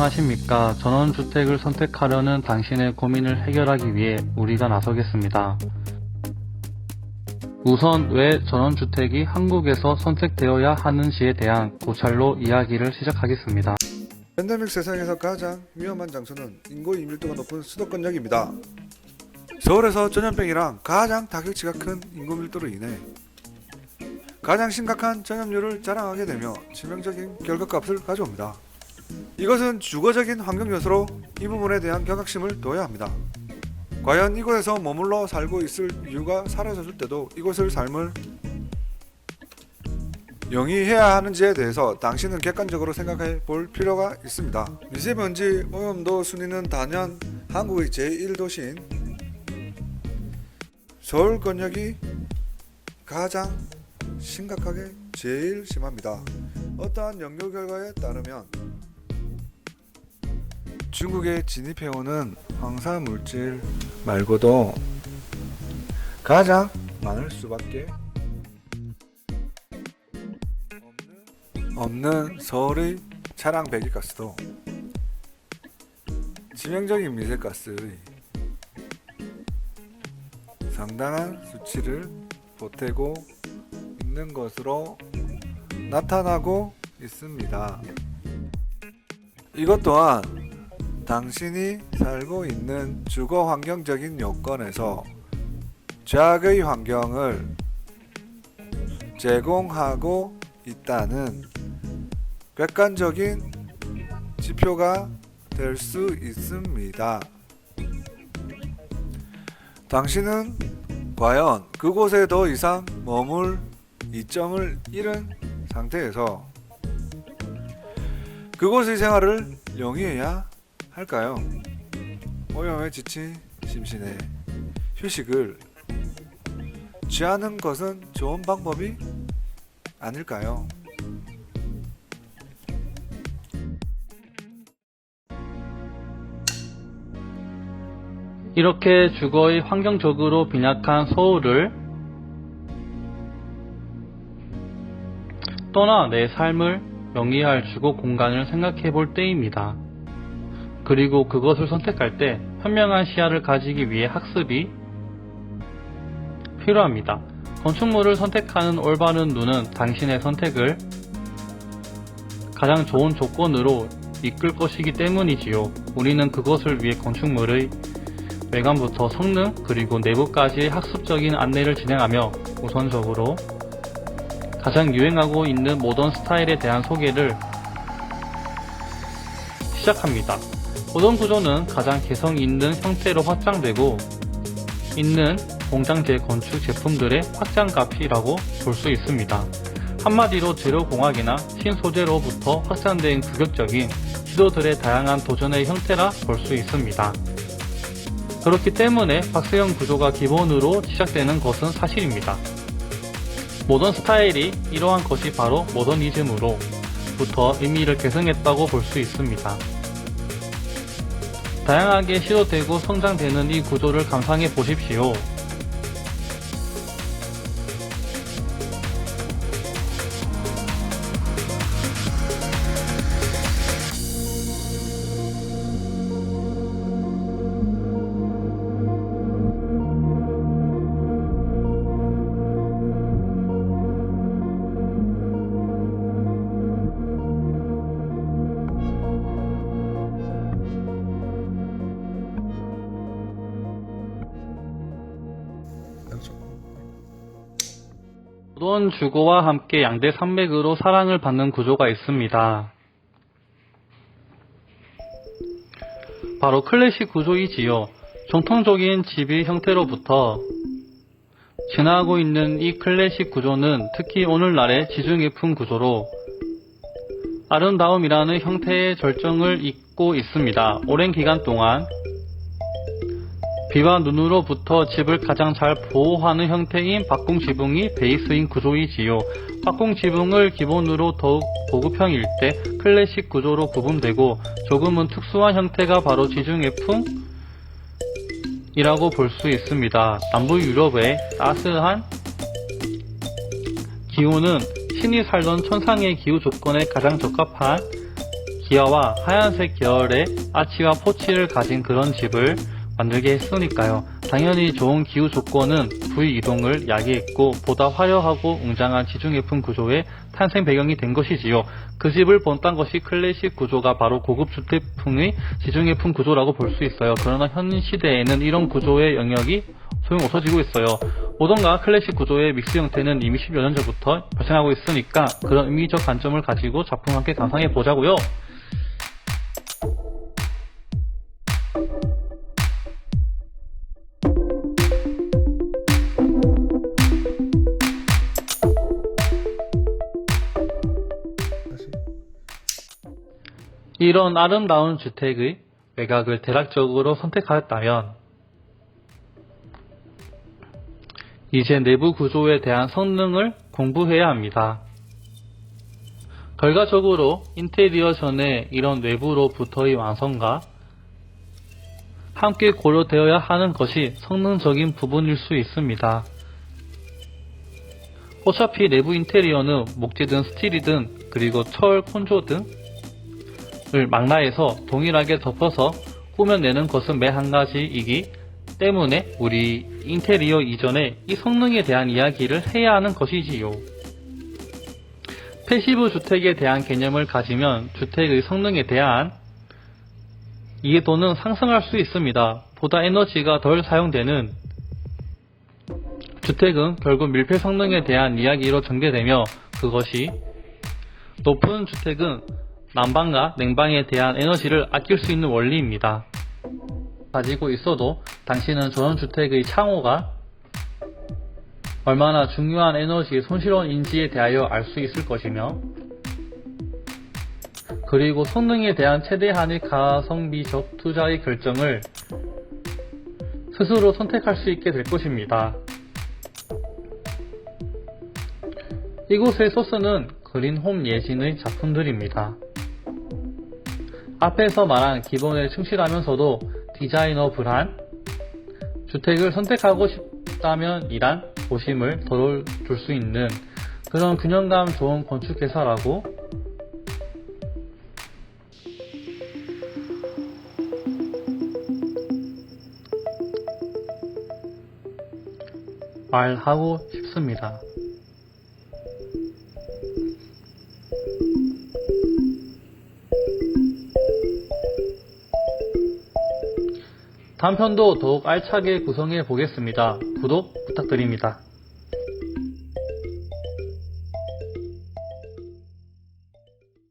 안녕하십니까. 전원주택을 선택하려는 당신의 고민을 해결하기 위해 우리가 나서겠습니다. 우선 왜 전원주택이 한국에서 선택되어야 하는지에 대한 고찰로 이야기를 시작하겠습니다. 팬데믹 세상에서 가장 위험한 장소는 인구 밀도가 높은 수도권역입니다. 서울에서 전염병이랑 가장 타격치가 큰 인구 밀도로 인해 가장 심각한 전염률을 자랑하게 되며 치명적인 결과값을 가져옵니다. 이것은 주거적인 환경 요소로 이 부분에 대한 경각심을 둬야 합니다. 과연 이곳에서 머물러 살고 있을 이유가 사라졌을 때도 이곳의 삶을 영위해야 하는지에 대해서 당신은 객관적으로 생각해 볼 필요가 있습니다. 미세먼지 오염도 순위는 단연 한국의 제1도시인 서울권역이 가장 심각하게 제일 심합니다. 어떠한 연구 결과에 따르면 중국에 진입해오는 황사물질 말고도 가장 많을 수밖에 없는 서울의 차량 배기가스도 치명적인 미세가스의 상당한 수치를 보태고 있는 것으로 나타나고 있습니다. 이것 또한 당신이 살고 있는 주거 환경적인 요건에서 최악의 환경을 제공하고 있다는 객관적인 지표가 될 수 있습니다. 당신은 과연 그곳에 더 이상 머물 이점을 잃은 상태에서 그곳의 생활을 영위해야 할까요? 오염에 지친 심신에 휴식을 취하는 것은 좋은 방법이 아닐까요? 이렇게 주거의 환경적으로 빈약한 서울을 떠나 내 삶을 영위할 주거 공간을 생각해 볼 때입니다. 그리고 그것을 선택할 때 현명한 시야를 가지기 위해 학습이 필요합니다. 건축물을 선택하는 올바른 눈은 당신의 선택을 가장 좋은 조건으로 이끌 것이기 때문이지요. 우리는 그것을 위해 건축물의 외관부터 성능 그리고 내부까지의 학습적인 안내를 진행하며 우선적으로 가장 유행하고 있는 모던 스타일에 대한 소개를 시작합니다. 모던 구조는 가장 개성 있는 형태로 확장되고 있는 공장 재건축 제품들의 확장값이라고 볼 수 있습니다. 한마디로 재료공학이나 신소재로부터 확산된 규격적인 시도들의 다양한 도전의 형태라 볼 수 있습니다. 그렇기 때문에 박스형 구조가 기본으로 시작되는 것은 사실입니다. 모던 스타일이 이러한 것이 바로 모더니즘으로부터 의미를 계승했다고 볼 수 있습니다. 다양하게 시도되고 성장되는 이 구조를 감상해 보십시오. 모던 주거와 함께 양대 산맥으로 사랑을 받는 구조가 있습니다. 바로 클래식 구조이지요. 전통적인 집의 형태로부터 진화하고 있는 이 클래식 구조는 특히 오늘날의 지중해풍 구조로 아름다움이라는 형태의 절정을 잇고 있습니다. 오랜 기간 동안 비와 눈으로부터 집을 가장 잘 보호하는 형태인 박공지붕이 베이스인 구조이지요. 박공지붕을 기본으로 더욱 고급형일 때 클래식 구조로 구분되고 조금은 특수한 형태가 바로 지중해풍이라고 볼 수 있습니다. 남부 유럽의 따스한 기후는 신이 살던 천상의 기후 조건에 가장 적합한 기아와 하얀색 계열의 아치와 포치를 가진 그런 집을 만들게 했으니까요. 당연히 좋은 기후 조건은 부위 이동을 야기했고 보다 화려하고 웅장한 지중해풍 구조의 탄생 배경이 된 것이지요. 그 집을 본딴 것이 클래식 구조가 바로 고급 주택풍의 지중해풍 구조라고 볼 수 있어요. 그러나 현 시대에는 이런 구조의 영역이 소용없어지고 있어요. 모던과 클래식 구조의 믹스 형태는 이미 10여 년 전부터 발생하고 있으니까 그런 의미적 관점을 가지고 작품 함께 감상해 보자고요. 이런 아름다운 주택의 외곽을 대략적으로 선택하였다면 이제 내부 구조에 대한 성능을 공부해야 합니다. 결과적으로 인테리어 전에 이런 외부로부터의 완성과 함께 고려되어야 하는 것이 성능적인 부분일 수 있습니다. 어차피 내부 인테리어는 목재든 스틸이든 그리고 철, 콘조 등을 망라해서 동일하게 덮어서 꾸며내는 것은 매 한 가지이기 때문에 우리 인테리어 이전에 이 성능에 대한 이야기를 해야 하는 것이지요. 패시브 주택에 대한 개념을 가지면 주택의 성능에 대한 이해도는 상승할 수 있습니다. 보다 에너지가 덜 사용되는 주택은 결국 밀폐 성능에 대한 이야기로 전개되며 그것이 높은 주택은 난방과 냉방에 대한 에너지를 아낄 수 있는 원리입니다. 가지고 있어도 당신은 전원주택의 창호가 얼마나 중요한 에너지 손실원인지에 대하여 알 수 있을 것이며 그리고 성능에 대한 최대한의 가성비적 투자의 결정을 스스로 선택할 수 있게 될 것입니다. 이곳의 소스는 그린홈 예진의 작품들입니다. 앞에서 말한 기본에 충실하면서도 디자이너블한 주택을 선택하고 싶다면 이란 도심을 덜어줄 수 있는 그런 균형감 좋은 건축회사라고 말하고 싶습니다. 다음 편도 더욱 알차게 구성해 보겠습니다. 구독 부탁드립니다.